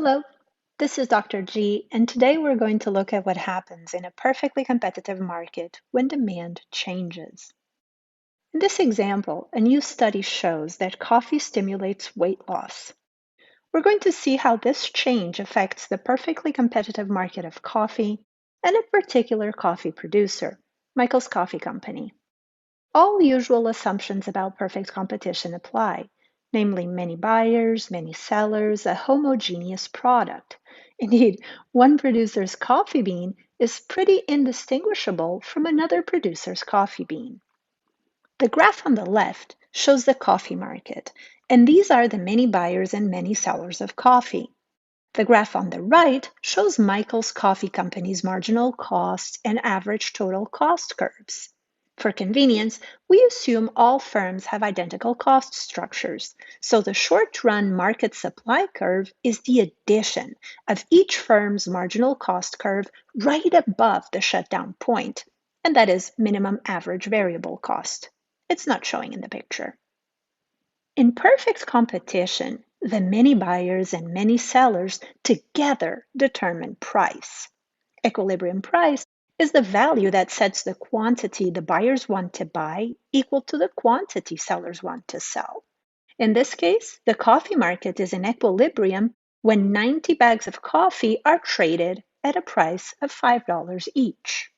Hello, this is Dr. G, and today we're going to look at what happens in a perfectly competitive market when demand changes. In this example, a new study shows that coffee stimulates weight loss. We're going to see how this change affects the perfectly competitive market of coffee and a particular coffee producer, Michael's Coffee Company. All usual assumptions about perfect competition apply, namely many buyers, many sellers, a homogeneous product. Indeed, one producer's coffee bean is pretty indistinguishable from another producer's coffee bean. The graph on the left shows the coffee market, and these are the many buyers and many sellers of coffee. The graph on the right shows Michael's Coffee Company's marginal cost and average total cost curves. For convenience, we assume all firms have identical cost structures, so the short-run market supply curve is the addition of each firm's marginal cost curve right above the shutdown point, and that is minimum average variable cost. It's not showing in the picture. In perfect competition, the many buyers and many sellers together determine price. Equilibrium price is the value that sets the quantity the buyers want to buy equal to the quantity sellers want to sell. In this case, the coffee market is in equilibrium when 90 bags of coffee are traded at a price of $5 each.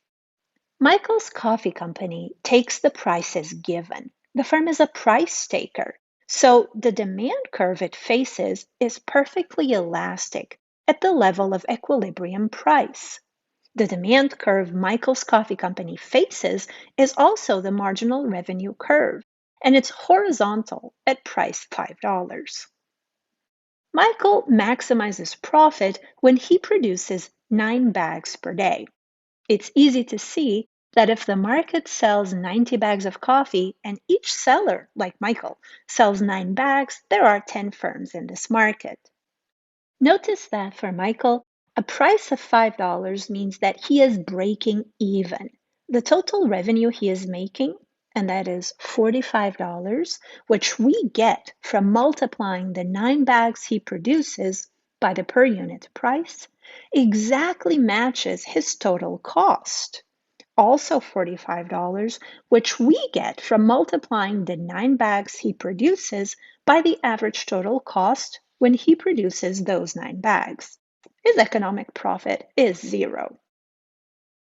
Michael's Coffee Company takes the price as given. The firm is a price taker, so the demand curve it faces is perfectly elastic at the level of equilibrium price. The demand curve Michael's Coffee Company faces is also the marginal revenue curve, and it's horizontal at price $5. Michael maximizes profit when he produces 9 bags per day. It's easy to see that if the market sells 90 bags of coffee and each seller, like Michael, sells 9 bags, there are 10 firms in this market. Notice that for Michael, a price of $5 means that he is breaking even. The total revenue he is making, and that is $45, which we get from multiplying the 9 bags he produces by the per unit price, exactly matches his total cost. Also $45, which we get from multiplying the 9 bags he produces by the average total cost when he produces those 9 bags. His economic profit is 0.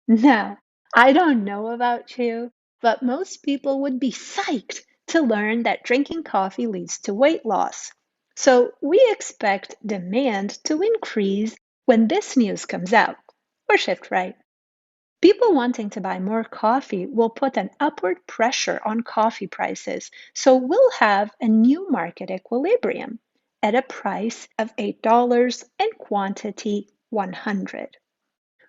Now, I don't know about you, but most people would be psyched to learn that drinking coffee leads to weight loss. So we expect demand to increase when this news comes out, or shift right. People wanting to buy more coffee will put an upward pressure on coffee prices, so we'll have a new market equilibrium at a price of $8 and quantity 100.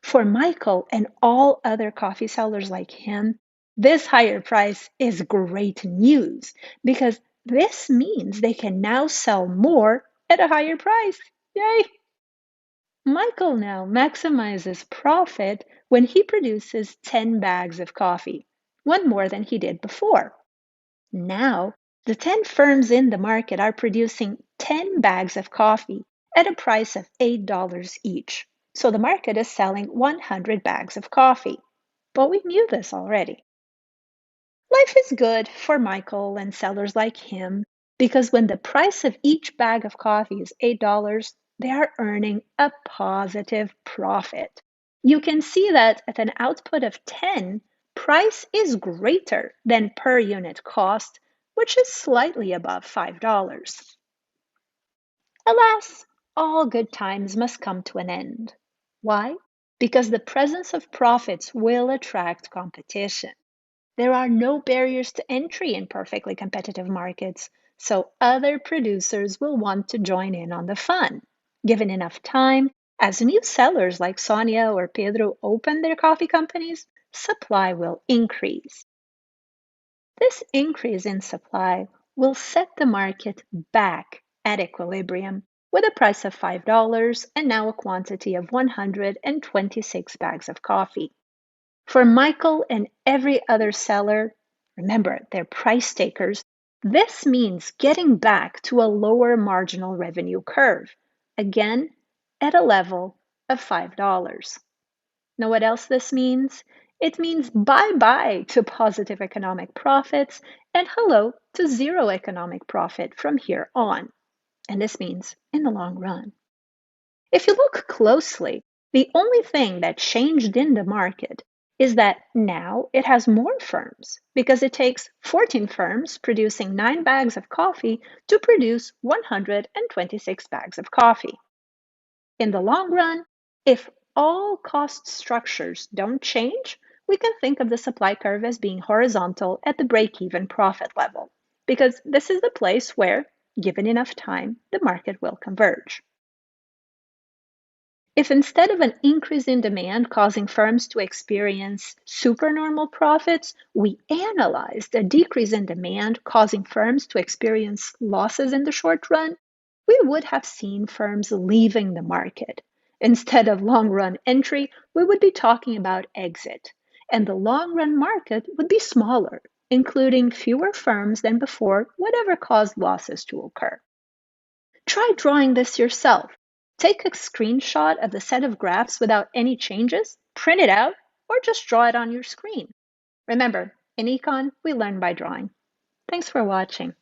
For Michael and all other coffee sellers like him, this higher price is great news because this means they can now sell more at a higher price. Yay! Michael now maximizes profit when he produces 10 bags of coffee, one more than he did before. Now, the 10 firms in the market are producing 10 bags of coffee at a price of $8 each. So the market is selling 100 bags of coffee. But we knew this already. Life is good for Michael and sellers like him because when the price of each bag of coffee is $8, they are earning a positive profit. You can see that at an output of 10, price is greater than per unit cost, which is slightly above $5. Alas, all good times must come to an end. Why? Because the presence of profits will attract competition. There are no barriers to entry in perfectly competitive markets, so other producers will want to join in on the fun. Given enough time, as new sellers like Sonia or Pedro open their coffee companies, supply will increase. This increase in supply will set the market back at equilibrium with a price of $5 and now a quantity of 126 bags of coffee. For Michael and every other seller, remember, they're price takers, this means getting back to a lower marginal revenue curve. Again, at a level of $5. Know what else this means? It means bye-bye to positive economic profits and hello to zero economic profit from here on. And this means in the long run. If you look closely, the only thing that changed in the market is that now it has more firms because it takes 14 firms producing 9 bags of coffee to produce 126 bags of coffee. In the long run, if all cost structures don't change, we can think of the supply curve as being horizontal at the break-even profit level, because this is the place where, given enough time, the market will converge. If instead of an increase in demand causing firms to experience supernormal profits, we analyzed a decrease in demand causing firms to experience losses in the short run, we would have seen firms leaving the market. Instead of long run entry, we would be talking about exit, and the long run market would be smaller, including fewer firms than before, whatever caused losses to occur. Try drawing this yourself. Take a screenshot of the set of graphs without any changes, print it out, or just draw it on your screen. Remember, in econ, we learn by drawing. Thanks for watching.